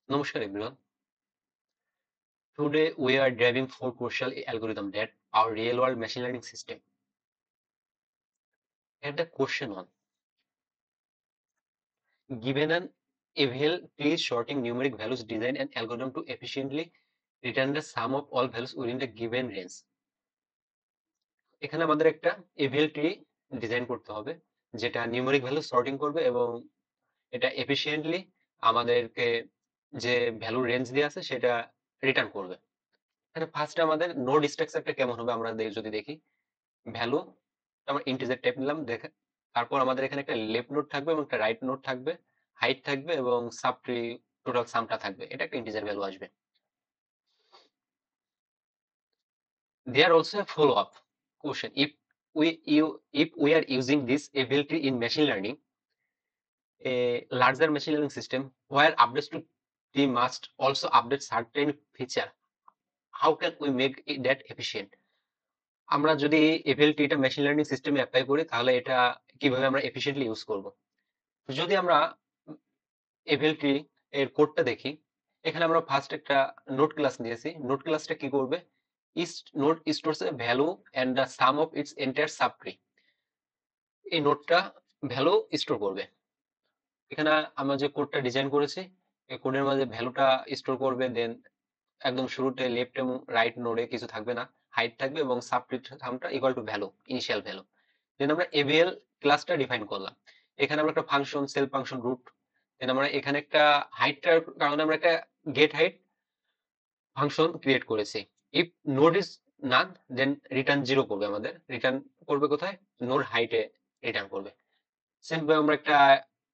Namaskar everyone. Today we are driving four crucial algorithms that our real-world machine learning system. Here the question one. Given an eval please sorting numeric values, design an algorithm to efficiently return the sum of all values within the given range. এখানে আমাদের একটা eval tree design করতে হবে যেটা numeric value sorting করবে এবং এটা efficiently আমাদেরকে যে ভ্যালু রেঞ্জ দিয়ে আছে সেটা রিটার্ন করবে। এখানে ফার্স্টে আমাদের নোড স্ট্রাকচারটা কেমন হবে আমরা যদি দেখি, ভ্যালু আমরা ইন্টিজার টাইপ নিলাম দেখে, তারপর আমাদের এখানে একটা লেফট নোড থাকবে এবং একটা রাইট নোড থাকবে, হাইট থাকবে এবং সাবট্রি টোটাল সামটা থাকবে, এটা একটা ইন্টিজার ভ্যালু আসবে। There also a follow up question: if we are using this ability in machine learning, a larger machine learning system where updates to the must also update certain feature, how can we make it that efficient? আমরা যদি এফএলটি এটা machine learning সিস্টেমে apply করি তাহলে এটা কিভাবে আমরা efficiently use করব? যদি আমরা এফএলটি এর কোডটা দেখি, এখানে আমরা ফার্স্ট একটা নোট ক্লাস নিয়েছি। নোট ক্লাসটা কি করবে? Node stores a value and the sum of its entire subtree. এই নোটটা ভ্যালু স্টোর করবে। এখানে আমরা যে কোডটা ডিজাইন করেছি, এই কোডের মাঝে ভ্যালুটা স্টোর করবে, দেন একদম শুরুতে লেফট এবং রাইট নোডে কিছু থাকবে না, হাইট থাকবে এবং সাবট্রি সামটা equal to value, initial value. Then আমরা এভিএল ক্লাসটা ডিফাইন করলাম। এখানে আমরা একটা function self function root, then আমরা এখানে একটা হাইটটার কারণে আমরা একটা গেট হাইট ফাংশন ক্রিয়েট করেছি। If node is none then return zero করবে, আমাদের রিটার্ন করবে কোথায়? নোড হাইটে রিটার্ন করবে। সেম ভাবে আমরা একটা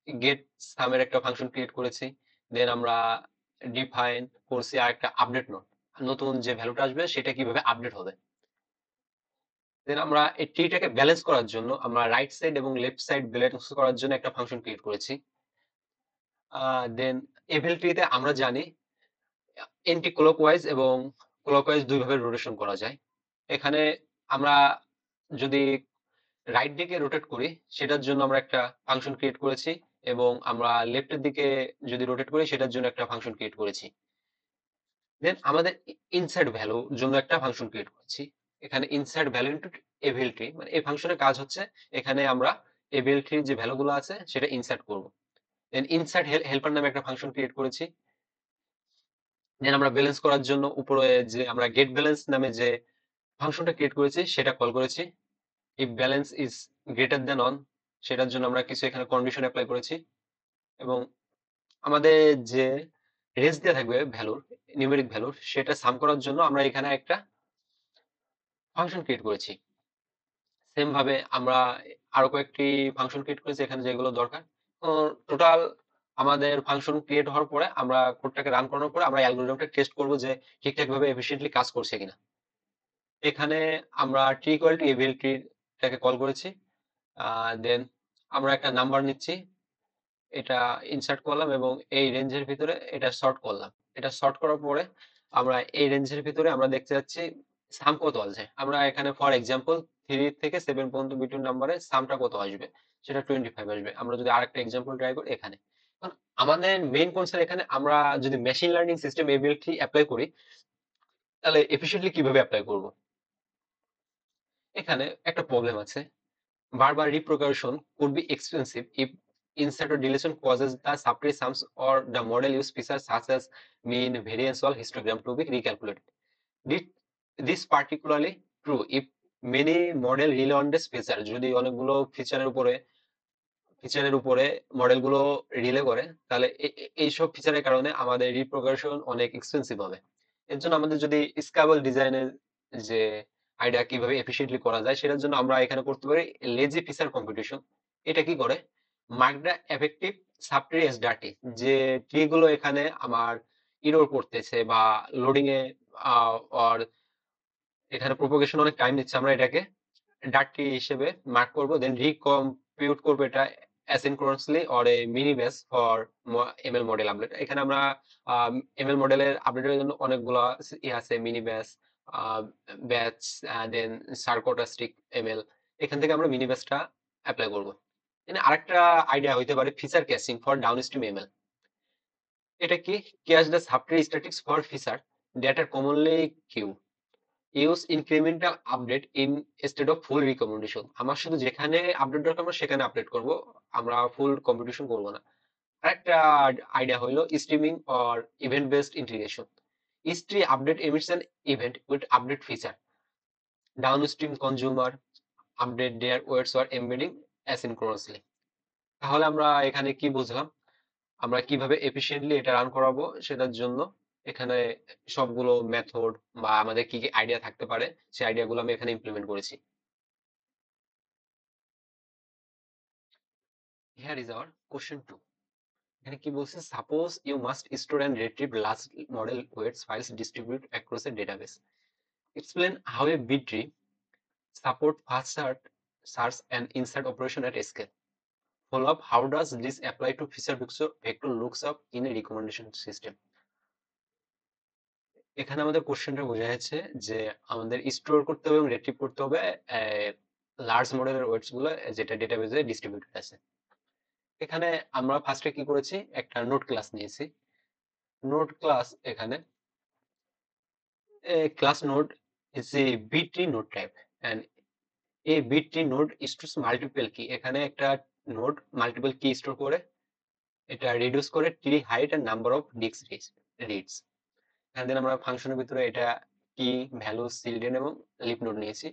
গেট সামের একটা ফাংশন ক্রিয়েট করেছি, দেন আমরা ডিফাইন করছি আর একটা আপডেট নোড, নতুন যে ভ্যালুটা আসবে সেটা কিভাবে আপডেট হবে। দেন আমরা এই ট্রিটাকে ব্যালেন্স করার জন্য আমরা রাইট সাইড এবং লেফট সাইড ব্যালেন্স করার জন্য একটা ফাংশন ক্রিয়েট করেছি। দেন এভেল ট্রিতে আমরা জানি এন্টি ক্লকওয়াইজ এবং ক্লকওয়াইজ দুইভাবে রোটেশন করা যায়। এখানে আমরা যদি রাইট দিকে রোটেট করি সেটার জন্য আমরা একটা ফাংশন ক্রিয়েট করেছি, এবং আমরা লেফটের দিকে যদি রোটেট করি সেটার জন্য একটা ফাংশন ক্রিয়েট করেছি। দেন আমাদের ইনসার্ট ভ্যালু জন্য একটা ফাংশন ক্রিয়েট করেছি। এখানে ইনসার্ট ভ্যালু ইনটু এবিলিটি, মানে এই ফাংশনের কাজ হচ্ছে এখানে আমরা এবিলিটির যে ভ্যালুগুলো আছে সেটা ইনসার্ট করব। দেন ইনসার্ট হেল্পার নামে একটা ফাংশন ক্রিয়েট করেছি। দেন আমরা ব্যালেন্স করার জন্য উপরে যে আমরা গেট ব্যালেন্স নামে যে ফাংশনটা ক্রিয়েট করেছি সেটা কল করেছি। If balance is greater than on, সেটার জন্য আমরা কিছু এখানে কন্ডিশন অ্যাপ্লাই করেছি। এবং আমাদের যে রেঞ্জ দেওয়া থাকবে ভ্যালুর, নিউমেরিক ভ্যালুর, সেটা সাম করার জন্য আমরা এখানে একটা ফাংশন ক্রিয়েট করেছি। সেম ভাবে আমরা আরো কয়েকটি ফাংশন ক্রিয়েট করেছি এখানে যেগুলো দরকার। তো টোটাল আমাদের ফাংশন ক্রিয়েট হওয়ার পরে আমরা কোডটাকে রান করানোর পরে আমরা অ্যালগরিদমটা টেস্ট করব যে ঠিকঠাক ভাবে এফিশিয়েন্টলি কাজ করছে কিনা। এখানে আমরা ট্রি ইকুয়াল টু এবিলিটিটাকে কল করেছি। দেন আমরা একটা নাম্বার নিচ্ছি, এটা ইনসার্ট করলাম এবং এই রেঞ্জের ভিতরে এটা সর্ট করলাম। এটা সর্ট করার পরে আমরা এই রেঞ্জের ভিতরে আমরা দেখতে যাচ্ছি সাম কত আছে। আমরা এখানে ফর এক্সাম্পল 3 থেকে 7 পর্যন্ত বিটুইন নাম্বারে সামটা কত আসবে, সেটা 25 আসবে। আমরা যদি আরেকটা এক্সাম্পল ট্রাই করি এখানে, কারণ আমাদের মেইন কনসার্ন এখানে আমরা যদি machine learning system ability apply করি তাহলে এফিশিয়েন্টলি কিভাবে অ্যাপ্লাই করব। এখানে একটা প্রবলেম আছে, বারবার reproduction could be expensive if insert or deletion causes the subtree sums or the model use features such as mean, variance or histogram to be recalculated. This particularly true if many model rely on this feature, যদি অনেকগুলো ফিচারের উপরে মডেলগুলো relay করে তাহলে এইসব ফিচারের কারণে আমাদের রিপ্রোগ্রেশন অনেক এক্সপেন্সিভ হবে। এর জন্য আমাদের যদি স্কেলেবল ডিজাইনের যে আইডিয়া কিভাবে এফিশিয়েন্টলি করা যায় সেটার জন্য আমরা এখানে করতে পারি লেজি ফিচার কম্পিটিশন। এটা কি করে? Mark the effective subtree S dirty, যে ট্রি গুলো এখানে আমার ইরর করতেছে বা লোডিং এ আর এখানে প্রোপাগেশন অনেক টাইম নিচ্ছে, আমরা এটাকে ডার্টি হিসেবে মার্ক করব। দেন রিকম্পিউট করবো এটা asynchronously or a mini batch for ML model update. এখানে আমরা এমএল মডেলের আপডেটের জন্য অনেকগুলো আছে, mini batch, batch, then stochastic ML. এখান থেকে আমরা মিনি ব্যাচটা অ্যাপ্লাই করবো। আরেকটা আইডিয়া হইতে পারে feature caching for downstream ML. এটা কি? Cache the subtree statistics for feature that are commonly queued. Use incremental update instead of full recommendation. আমার শুধু যেখানে আপডেট দরকার আমরা সেখানে আপডেট করব, আমরা ফুল কম্পিটিশন করব না। আরেকটা আইডিয়া হইলো streaming or event based integration. S3 update emits an event with update feature. Downstream consumer update their weights or embedding asynchronously. তাহলে আমরা এখানে কি বুঝলাম? আমরা কিভাবে এফিশিয়েন্টলি এটা রান করাবো সেটার জন্য এখানে সবগুলো মেথড বা আমাদের কি কি আইডিয়া থাকতে পারে সেই আইডিয়াগুলো আমি এখানে ইমপ্লিমেন্ট করেছি। Here is our question 2। এখানে কি বলছে? Suppose you must store and retrieve large model weights files distribute across a database. Explain how a B tree support fast search and insert operation at scale. Follow up, how does this apply to feature vector looks up in a recommendation system? এখানে আমাদের কোশ্চেনটা বোঝা যাচ্ছে যে আমাদের store করতে হবে এবং রিট্রিভ করতে হবে লার্জ মডেলের ওয়েটস গুলো যেটা ডেটাবেজে ডিস্ট্রিবিউটেড আছে। এখানে আমরা ফার্স্টে কি করেছি? একটা নোট ক্লাস নিয়েছি। নোট ক্লাস এখানে class note is a B-tree node type and a B-tree node stores multiple key। এখানে একটা নোড মাল্টিপল কি স্টোর করে এটা রিডিউস করে tree height and number of disk reads. এখান থেকে আমরা ফাংশনের ভিতরে এটা কি ভ্যালু চিলড্রেন এবং লিপ নোড নিয়েছি।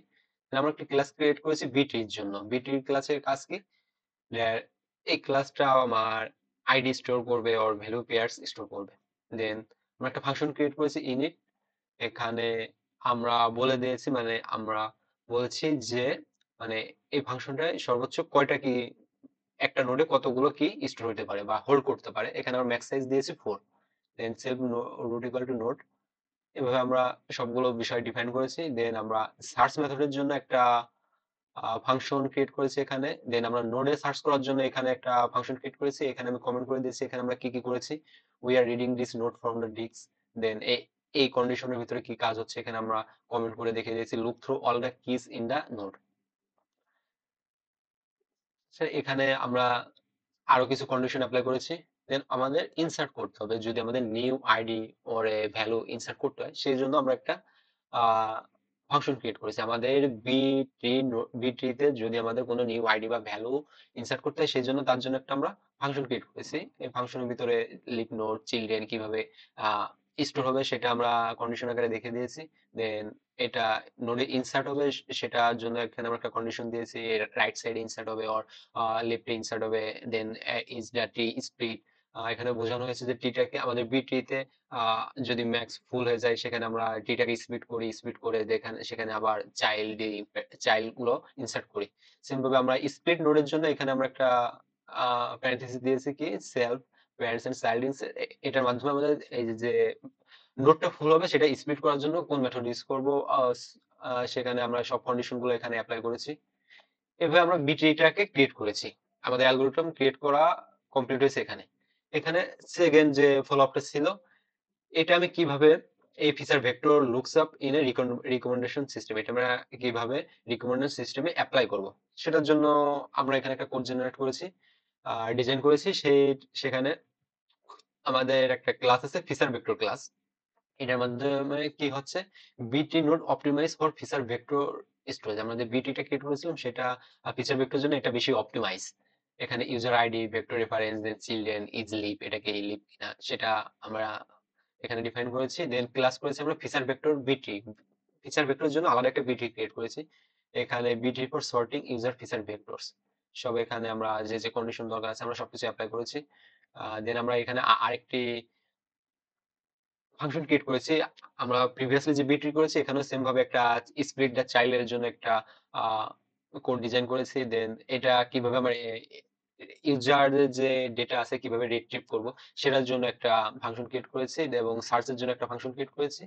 আমরা একটা ক্লাস ক্রিয়েট করেছি বিটির জন্য। বিটির ক্লাসের কাজ কি? যে এই ক্লাসটা আমার আইডি স্টোর করবে ওর ভ্যালু পেয়ার্স স্টোর করবে। দেন আমরা একটা ফাংশন ক্রিয়েট করেছি ইনিট। এখানে আমরা বলে দিয়েছি মানে আমরা বলেছি যে মানে এই ফাংশনটায় সর্বোচ্চ কয়টা কি একটা নোডে কতগুলো কি স্টোর হতে পারে বা হোল্ড করতে পারে। এখানে আমরা ম্যাক্স সাইজ দিয়েছি 4। Then self root equal to node. এভাবে আমরা সবগুলো বিষয় ডিফাইন করেছি। দেন আমরা সার্চ মেথডের জন্য একটা ফাংশন ক্রিয়েট করেছি এখানে। দেন আমরা নোডে সার্চ করার জন্য এখানে একটা ফাংশন ক্রিয়েট করেছি। এখানে আমি কমেন্ট করে দিয়েছি এখানে আমরা কি কি করেছি। We are reading this note from the disk. Then এই কন্ডিশনের ভিতরে কি কাজ হচ্ছে এখানে আমরা কমেন্ট করে দেখিয়ে দিয়েছি look through all the keys in the node. এখানে আমরা আরো কিছু কন্ডিশন অ্যাপ্লাই করেছি। দেন আমাদের ইনসার্ট করতে হবে যদি আমাদের নিউ আইডি ওর ভ্যালু ইনসার্ট করতে হয় সেই জন্য আমরা একটা ফাংশন ক্রিয়েট করেছি। আমাদের বি ট্রিতে যদি আমাদের কোনো নিউ আইডি বা ভ্যালু ইনসার্ট করতে হয় সেই জন্য তার জন্য একটা আমরা ফাংশন ক্রিয়েট করেছি। এই ফাংশনের ভিতরে লিভ নোড চিলড্রেন কিভাবে স্টোর হবে সেটা আমরা কন্ডিশন আকারে দেখে দিয়েছি। দেন এটা নোডে ইনসার্ট হবে সেটার জন্য এখানে আমরা একটা কন্ডিশন দিয়েছি রাইট সাইডে ইনসার্ট হবে ওর লেফটে ইনসার্ট হবে। দেন ইজ দ্য টি স্প্লিট। এখানে বোঝানো হয়েছে যে টিটাকে আমাদের বি ট্রিতে যদি ম্যাক্স ফুল হয়ে যায় সেখানে আমরা টিটাকে স্প্লিট করি, স্প্লিট করে সেখানে আবার চাইল্ড গুলো ইনসার্ট করি। সেম ভাবে আমরা স্প্লিট নোডের জন্য এখানে আমরা একটা প্যারেন্থেসিস দিয়েছি কি self parents and child insert. এটার মাধ্যমে আমাদের এই যে নোডটা ফুল হবে সেটা স্প্লিট করার জন্য কোন মেথড ইউজ করব সেখানে আমরা সব কন্ডিশন গুলো এখানে অ্যাপ্লাই করেছি। এভাবে আমরা বিট্রিটাকে ক্রিয়েট করেছি। আমাদের অ্যালগরিদম ক্রিয়েট করা কমপ্লিট হয়েছে এখানে। এখানে সেকেন্ড যে ফলো আপটা ছিল এটা আমি কিভাবে এই feature vector looks up in a recommendation system এটা আমরা কিভাবে রিকমেন্ডেশন সিস্টেমে অ্যাপ্লাই করব সেটার জন্য আমরা এখানে একটা কোড জেনারেট করেছি, ডিজাইন করেছি। সেখানে আমাদের একটা ক্লাস আছে ফিচার ভেক্টর ক্লাস। এটার মাধ্যমে কি হচ্ছে BT node optimise for feature vector storage. আমরা যে বিটিটা ক্রিয়েট করেছিলাম সেটা ফিচার ভেক্টর জন্য এটা বেশি অপটিমাইজ। এখানে user ID vector reference then children is leaf এটাকে লিপ কিনা সেটা আমরা এখানে ডিফাইন করেছি। দেন ক্লাস করেছি আমরা ফিচার ভেক্টর বিটি। ফিচার ভেক্টরের জন্য আলাদা একটা বিটি ক্রিয়েট করেছি। এখানে বিটি for sorting user feature vectors সব এখানে আমরা যে যে কন্ডিশন দরকার আছে আমরা সবকিছু অ্যাপ্লাই করেছি। দেন আমরা এখানে আরেকটি ফাংশন ক্রিয়েট করেছি। আমরা প্রিভিয়াসলি যে বিট্রি করেছি এখানেও সেম ভাবে একটা স্প্লিট দ্য চাইল্ড এর জন্য একটা কোড ডিজাইন করেছি। দেন এটা কিভাবে আমরা ইউজারের যে ডেটা আছে কিভাবে রিট্রিভ করব সেটার জন্য একটা ফাংশন ক্রিয়েট করেছি এবং সার্চের জন্য একটা ফাংশন ক্রিয়েট করেছি।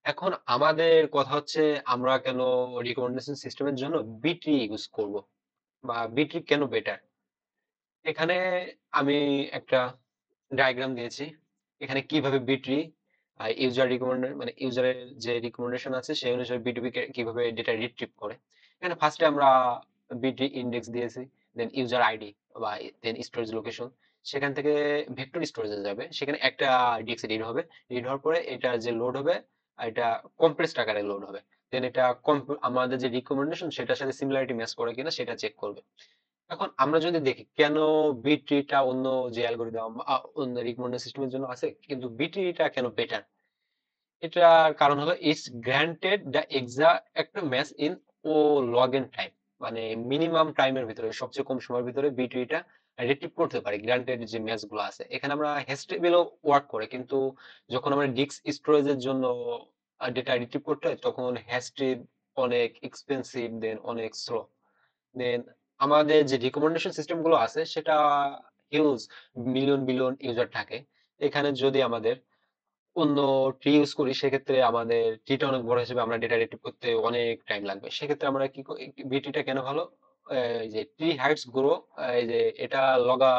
এখন আমাদের কথা হচ্ছে আমরা কেন রিকমেন্ডেশন সিস্টেমের জন্য বিট্রি ইউজ করব বা বিট্রি কেন বেটার। এখানে আমি একটা ডায়াগ্রাম দিয়েছি এখানে কিভাবে বিট্রি ইউজার রিকমেন্ড মানে ইউজারের যে রিকমেন্ডেশন আছে সেই অনুসারে বিটিপি কিভাবে ডেটা রিট্রিভ করে। এখানে ফার্স্টে আমরা বিটি ইন্ডেক্স দিয়েছি, দেন ইউজার আইডি বা দেন স্টোরেজ লোকেশন। সেখান থেকে ভেক্টর স্টোরেজে যাবে, সেখানে একটা ডিস্ক রিড হবে, রিড হওয়ার পরে এটা যে লোড হবে এটা কম্প্রেসড আকারে লোড হবে, দেন এটা আমাদের যে রিকমেন্ডেশন সেটার সাথে সিমিলারিটি ম্যাচ করে কিনা সেটা চেক করবে। এখন আমরা যদি দেখি কেন বিট্রিটা অন্য যে অ্যালগরিদম অন্য রিকমেন্ডেশন সিস্টেমের জন্য আছে কিন্তু বিট্রিটা কেন বেটার, এটার কারণ হলো it's granted the exact match in O log n time, মানে মিনিমাম টাইমের ভিতরে সবচেয়ে কম সময়ের ভিতরে বিটুইটা রিট্রিভ করতে পারি গ্রান্টেড যে ম্যাচ গুলো আছে। এখানে আমরা হ্যাশ টেবিলও ওয়ার্ক করে, কিন্তু যখন আমরা ডিস্ক স্টোরেজের জন্য ডেটা রিট্রিভ করতে হয় তখন হ্যাশ টেব অনেক এক্সপেন্সিভ, দেন অনেক স্লো, দেন আমাদের যে রিকমেন্ডেশন সিস্টেম গুলো আছে সেটা হিউজ, মিলিয়ন বিলিয়ন ইউজার থাকে। এখানে যদি আমাদের অন্য ট্রি ইউজ করি সেক্ষেত্রে আমাদের ট্রিটা অনেক বড় হিসেবে আমরা ডেটা রিট্রিভ করতে অনেক টাইম লাগবে। সেক্ষেত্রে আমরা কি বিটিটা কেন ভালো, এই যে ট্রি হাইটস গ্রো, এই যে এটা লগা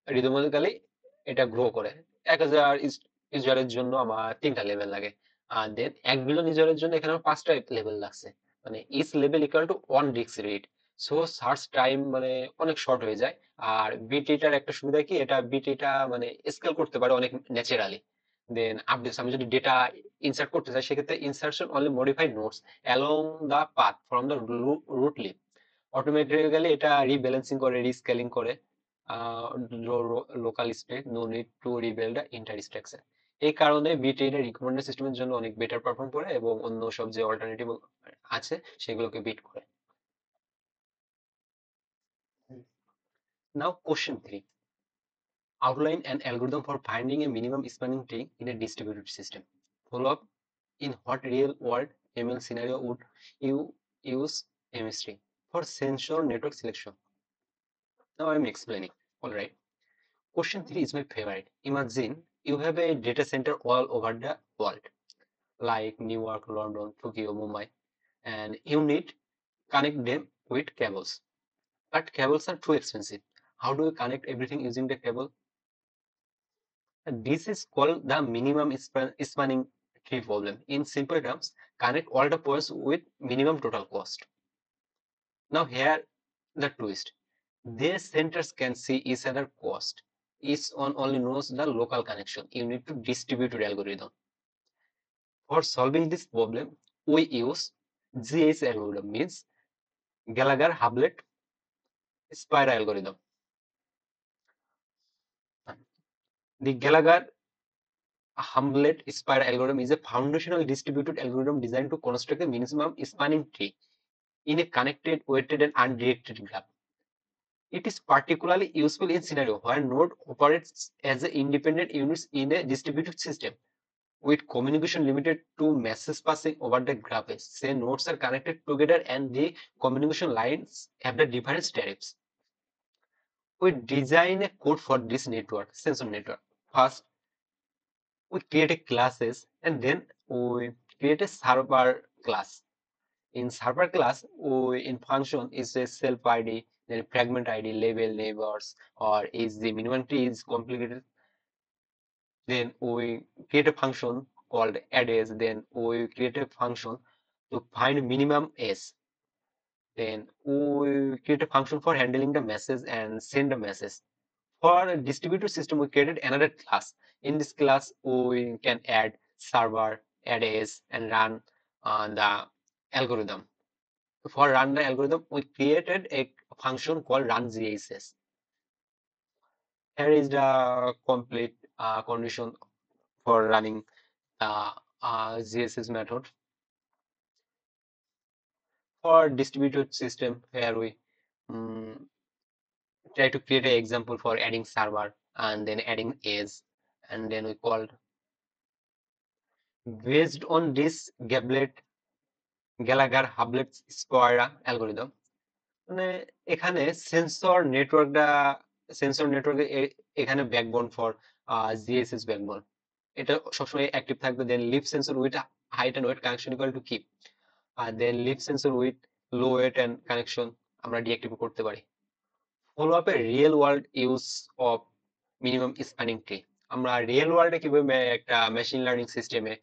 রিদমাটিক্যালি এটা গ্রো করে। 1000 ইউজারের জন্য আমার 3টা লেভেল লাগে, আর দেন 1 বিলিয়ন ইউজারের জন্য এখানে আমার 5টা লেভেল লাগছে, মানে each level equal to 1 disk read. So search time মানে অনেক শর্ট হয়ে যায়। আর বিটিটার একটা সুবিধা কি, এটা বিটিটা মানে স্কেল করতে পারে অনেক ন্যাচারালি। দেন আপডেটস আমি যদি ডেটা ইনসার্ট করতে চাই সেক্ষেত্রে insertion only modify nodes along the path from the root leaf, automatically এটা রিব্যালেন্সিং করে, রিস্কেলিং করে local state, no need to rebuild the entire structure. এই কারণে বিট এটা রিকমেন্ডেড সিস্টেমের জন্য অনেক বেটার পারফর্ম করে এবং অন্য সব যে অল্টারনেটিভ আছে সেগুলোকে বিট করে। Now question 3, outline an algorithm for finding a minimum spanning tree in a distributed system. Follow up, in what real world ML scenario would you use MStree for sensor network selection? Now I'm explaining. Alright. Question 3 is my favorite. Imagine you have a data center all over the world, like New York, London, Tokyo, Mumbai, and you need connect them with cables. But cables are too expensive. How do you connect everything using the cable? This is called the minimum spanning tree problem. In simple terms, connect all the points with minimum total cost. Now here the twist. These centers can see each other cost. Each one only knows the local connection. You need to distribute your algorithm. For solving this problem, we use GH algorithm, means Gallagher-Hublet spiral algorithm. The Gallagher-Hublet spiral algorithm is a foundational distributed algorithm designed to construct a minimum spanning tree in a connected, weighted, and undirected graph. It is particularly useful in scenario where node operates as independent units in a distributed system with communication limited to messages passing over the graph. Say nodes are connected together and the communication lines have the different tariffs. We design a code for this network, sensor network. First, we create a classes and then we create a server class. In server class, in function is a self ID, then fragment ID, label, neighbors, or is the minimum tree is complicated. Then we create a function called addAge. Then we create a function to find minimum s. Then we create a function for handling the message and send the message. For a distributed system, we created another class. In this class, we can add server, addAge, and run the algorithm. For run the algorithm, we created a function called run.gss. Here is the complete condition for running the GSS method. For distributed system, here we try to create an example for adding server and then adding edge, and then we called based on this Gallagher-Hublet spiral algorithm. মানে এখানে sensor নেটওয়ার্কে এখানে backbone for GSS backbone, এটা সবসময় active থাকবে। Then leave sensor with height and weight connection equal to keep, আর then leave sensor with low weight and connection আমরা ডিঅ্যাক্টিভ করতে পারি। Follow up a real world use of minimum spanning tree. আমরা real ওয়ার্ল্ডে কিভাবে একটা মেশিন লার্নিং সিস্টেমে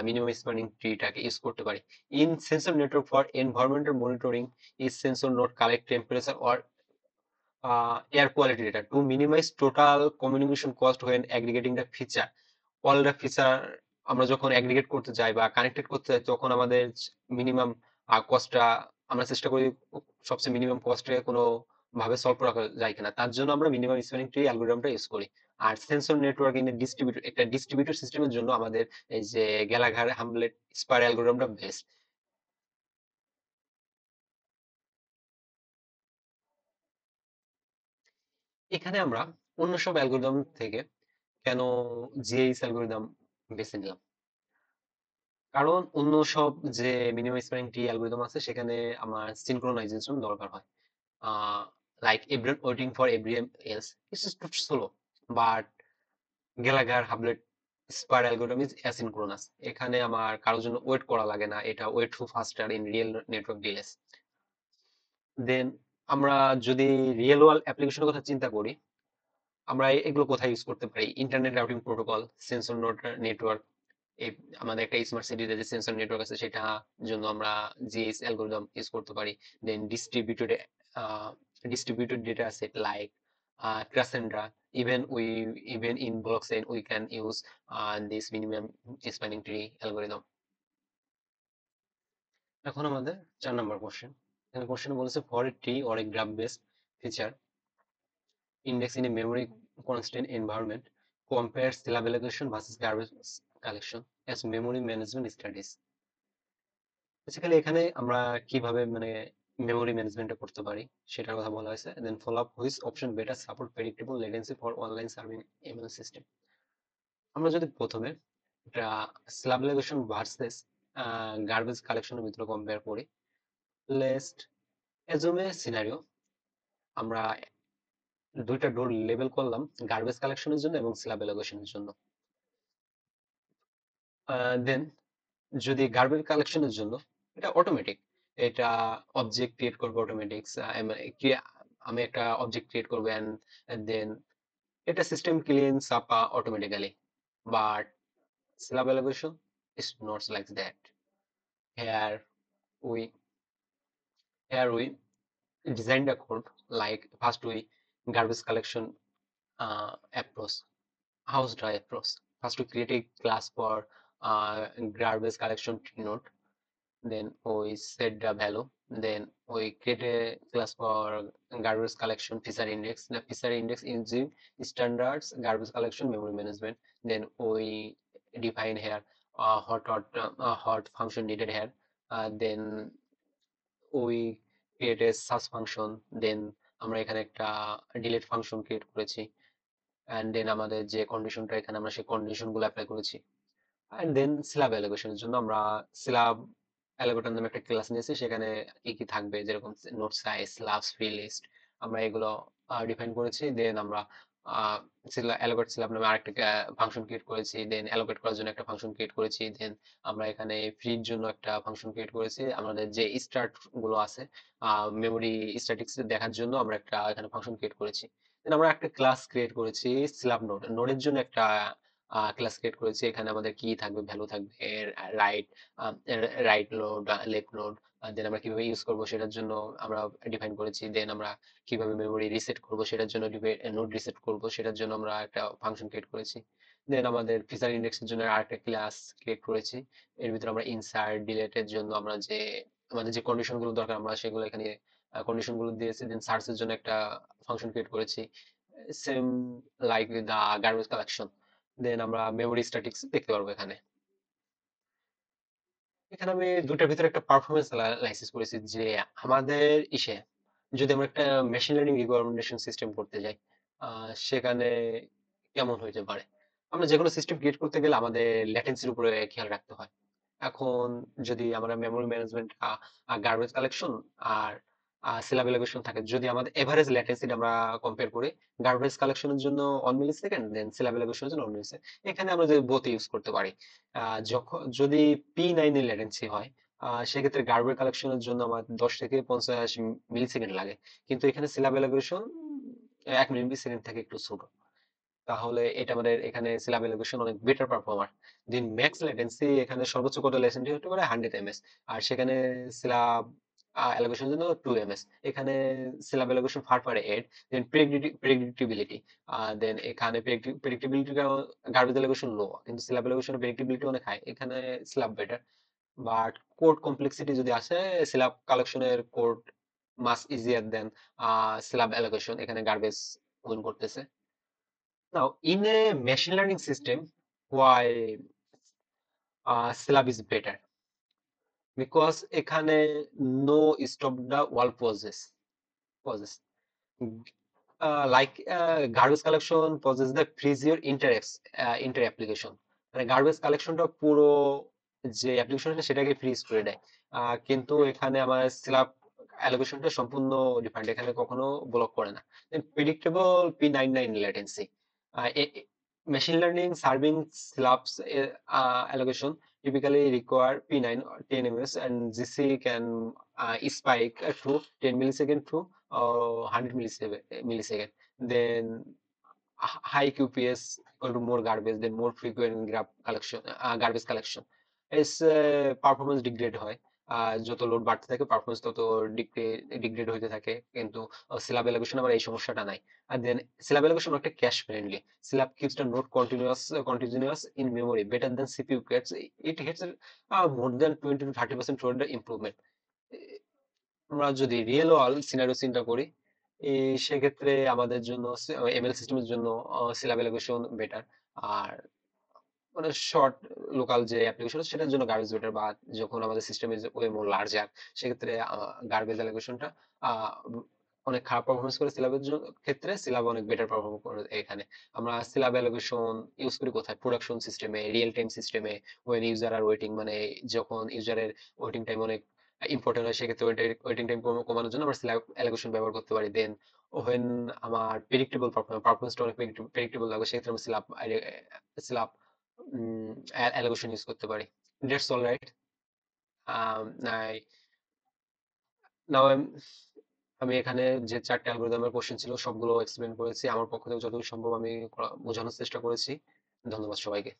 মিনিমাম স্প্যানিং ট্রিটাকে ইউজ করতে পারি। In sensor network for environmental monitoring, is sensor node collect temperature or air quality data to minimize total communication cost when aggregating the feature. All the feature আমরা যখন aggregate করতে যাই বা connected করতে যাই তখন আমাদের মিনিমাম কস্টটা আমরা চেষ্টা করি সবচেয়ে মিনিমাম কস্টে কোনো ভাবে সলভ করা যায় কিনা, তার জন্য আমরা মিনিমাম স্প্যানিং ট্রি অ্যালগোরিদমটা ইউজ করি। আর সেন্সর নেটওয়ার্ক ইন ডিস্ট্রিবিউটর, একটা ডিস্ট্রিবিউটর সিস্টেমের জন্য আমাদের এই যে গ্যালাঘার হামলেট স্পার অ্যালগোরিদমটা বেস্ট। এখানে আমরা অন্য সব অ্যালগোরিদম থেকে কেন জিএইচ অ্যালগোরিদম বেছে নিলাম, কারণ অন্য সব যে মিনিমাম স্প্যানিং ট্রি অ্যালগোরিদম আছে সেখানে আমার সিনক্রোনাইজেশন দরকার হয়, like everyone waiting for everyone else. It's just too slow. But Gallagher Hublet Spar algorithm is asynchronous. এখানে আমার কারোর জন্য ওয়েট করা লাগে না, এটা weight to faster in real network delays. Then আমরা যদি রিয়েল ওয়ার্ল্ড অ্যাপ্লিকেশনের কথা চিন্তা করি, আমরা এগুলো কোথায় ইউজ করতে পারি? Internet routing protocol, sensor network, এই আমাদের একটা স্মার্ট সিটিতে যে সেন্সর নেটওয়ার্ক আছে সেটা জন্য আমরা জিএস অ্যালগোরিদম ইউজ করতে পারি। দেন distributed data set like Cassandra. Even in blockchain we can use this minimum spanning tree algorithm. এখন আমাদের 4 নম্বর কোশ্চেন। এখানে কোশ্চেন বলেছে for a tree or a graph based feature index in a memory constant environment, compare syllable allocation versus garbage collection as memory management studies. Basically এখানে আমরা কিভাবে মানে memory ম্যানেজমেন্টটা করতে পারি সেটার কথা বলা হয়েছে। Then follow up which option better support predictable latency for online serving ML system. আমরা যদি প্রথমে একটা স্ল্যাব অ্যালোকেশন ভার্সেস গার্বেজ কালেকশনের ভিতরে কম্পেয়ার করি, লেস্ট এজুমে সিনারিও আমরা দুইটা ডোর লেবেল করলাম গার্বেজ কালেকশনের জন্য এবং স্ল্যাব অ্যালোকেশনের জন্য। দেন যদি গার্বেজ কালেকশনের জন্য এটা অটোমেটিক, এটা অবজেক্ট ক্রিয়েট করবে অটোমেটিক্স, আমি একটা অবজেক্ট ক্রিয়েট করবো এন্ড দেন এটা system cleans up automatically. But slab elevation is not like that. Here we here we design the code like first we garbage collection approach, house dry approach. First we create a class for garbage collection node, then we set the value, then we create a class for garbage collection feature index. The feature index is the standards garbage collection memory management. Then we define here hot function needed here. Then we create a search function. Then আমরা এখানে একটা delete function create করেছি, and then আমাদের যে কন্ডিশনটা এখানে আমরা সেই কন্ডিশন গুলো অ্যাপ্লাই করেছি। এন্ড দেন স্ল্যাব অ্যালোকেশনের জন্য আমরা স্ল্যাব অ্যালোকেটর নামে একটা ক্লাস নিয়েছি, সেখানে কি কি থাকবে যেরকম node size, slabs, free list, আমরা এগুলো ডিফাইন করেছি। দেন আমরা অ্যালোকেট স্ল্যাব নামে আরেকটা ফাংশন ক্রিয়েট করেছি, দেন অ্যালোকেট করার জন্য একটা ফাংশন ক্রিয়েট করেছি, দেন আমরা এখানে ফ্রির জন্য একটা ফাংশন ক্রিয়েট করেছি। আমাদের যে স্টার্ট গুলো আছে মেমোরি স্ট্যাটিক্স দেখার জন্য আমরা একটা এখানে ফাংশন ক্রিয়েট করেছি। দেন আমরা একটা ক্লাস ক্রিয়েট করেছি স্ল্যাব নোডের জন্য একটা ক্লাস ক্রিয়েট করেছি। এখানে আমাদের কি থাকবে, ভ্যালু থাকবে, right right node, left node. Then আমরা কিভাবে ইউজ করব সেটার জন্য আমরা ডিফাইন করেছি। দেন আমরা কিভাবে মেমোরি রিসেট করব সেটার জন্য নোড রিসেট করব সেটার জন্য আমরা একটা ফাংশন ক্রিয়েট করেছি। দেন আমাদের ফিচার ইন্ডেক্সের জন্য আরেকটা ক্লাস ক্রিয়েট করেছি। এর ভিতরে আমরা ইনসার্ট ডিলেটের জন্য আমরা যে আমাদের যে কন্ডিশন গুলো দরকার আমরা সেগুলো এখানে কন্ডিশন গুলো দিয়েছি। দেন সার্চের জন্য একটা ফাংশন ক্রিয়েট করেছি, same like the garbage collection. Then আমরা মেমোরি স্ট্যাটিক্স দেখতে পারবো এখানে। এখানে আমি দুটার ভিতরে একটা পারফরমেন্স অ্যানালাইসিস করেছি যে আমাদের ইসে যদি আমরা একটা মেশিন লার্নিং রিকমেন্ডেশন সিস্টেম করতে যাই সেখানে কেমন হইতে পারে। আমরা যে কোনো সিস্টেম ক্রিয়েট করতে গেলে আমাদের ল্যাটেন্সির উপরে খেয়াল রাখতে হয়। এখন যদি আমরা মেমোরি ম্যানেজমেন্ট, গার্বেজ কালেকশন আর সিলাব এলোকেশন থাকে, যদি আমাদের এভারেজ ল্যাটেন্সিটা আমরা কম্পেয়ার করি, গার্বেজ কালেকশনের জন্য 1 মিলি সেকেন্ড, দেন সিলাব এলোকেশনের জন্য 1 মিলি সেকেন্ড, এখানে আমরা যদি বোথ ইউজ করতে পারি। যখন যদি P9 এর ল্যাটেন্সি হয় সেক্ষেত্রে গার্বেজ কালেকশনের জন্য আমার 10 থেকে 50 মিলি সেকেন্ড লাগে, কিন্তু এখানে সিলাব এলোকেশন 1 মিলি সেকেন্ড থেকে একটু ছোট। তাহলে এটা আমাদের এখানে সিলাব এলোকেশন অনেক বেটার পারফর্মার। ম্যাক্স লেটেন্সি এখানে সর্বোচ্চ কত লেটেন্সি হতে পারে 100 ms, আর সেখানে সিলাব অ্যালোকেশনের জন্য 2 ms। এখানে স্ল্যাব অ্যালোকেশন ফার পারে 8। দেন প্রেডিক্টিবিলিটি, দেন এখানে প্রেডিক্টিবিলিটি গার্বেজ অ্যালোকেশন লো, কিন্তু স্ল্যাব অ্যালোকেশনের প্রেডিক্টিবিলিটি অনেক হাই। এখানে slab better. But code complexity যদি আসে, স্ল্যাব কালেকশনের কোড মাস ইজিয়ার দেন স্ল্যাব অ্যালোকেশন, এখানে গার্বেজ উইন করতেছে। Now, in a machine learning system, why Scilab is better? Because এখানে no stop the wall process. Garbage collection possesses the freeze your inter application। মানে garbage কালেকশনটা পুরো যে application আছে সেটাকে fridge করে দেয়। কিন্তু এখানে আমার স্ল্যাব অ্যালোকেশনটা সম্পূর্ণ ডিফারেন্ট, এখানে কখনো ব্লক করে না। Predictable P99 latency. Machine learning serving slabs allocation typically require P9 or 10 ms, and GC can spike to 10 millisecond to 100 millisecond. Then high QPS equal to more garbage, then more frequent garbage collection. Is performance degrade হয়। যত load বাড়তে থাকে performance তত degrade হইতে থাকে, কিন্তু slab allocation আবার এই সমস্যাটা নাই। আর দেন স্ল্যাব এলোকেশন একটা cash friendly. Slab keeps the node continuous in memory better than CPU gets. It gets more than 20 to 30% toward the improvement. আমরা যদি রিয়েল ওয়ার্ল্ড সিনারিও চিন্তা করি, সেক্ষেত্রে আমাদের জন্য এমএল সিস্টেমের জন্য সিলাব এলোকেশন বেটার। আর মানে শর্ট লোকাল যে অ্যাপ্লিকেশন সেটার জন্য গার্বেজ বেটার, বা যখন আমাদের system is way more larger, সেক্ষেত্রে গার্বেজ অ্যালোকেশনটা অনেক খারাপ পারফরমেন্স করে। সিলাবের ক্ষেত্রে সিলাব অনেক বেটার পারফর্ম করে। এখানে আমরা সিলাব অ্যালোকেশন ইউজ করি কোথায়? প্রোডাকশন সিস্টেমে, রিয়েল টাইম সিস্টেমে, ওয়েন ইউজার আর ওয়েটিং, মানে যখন ইউজারের ওয়েটিং টাইম অনেক ইম্পর্টেন্ট হয়, সেক্ষেত্রে ওয়েটিং টাইম কমানোর জন্য আমরা সিলাব অ্যালোকেশন ব্যবহার করতে পারি। দেন ওয়েন আমার প্রেডিক্টেবল পারফরমেন্সটা অনেক প্রেডিক্টেবল লাগবে, সেক্ষেত্রে আমরা সিলাব অ্যালোকেশন ইউজ করতে পারি। That's all right. আই নাও আমি এখানে যে 4টে অ্যালগরিদমের কোশ্চেন ছিল সবগুলো এক্সপ্লেন করেছি। আমার পক্ষ থেকে যতদূর সম্ভব আমি বোঝানোর চেষ্টা করেছি। ধন্যবাদ সবাইকে।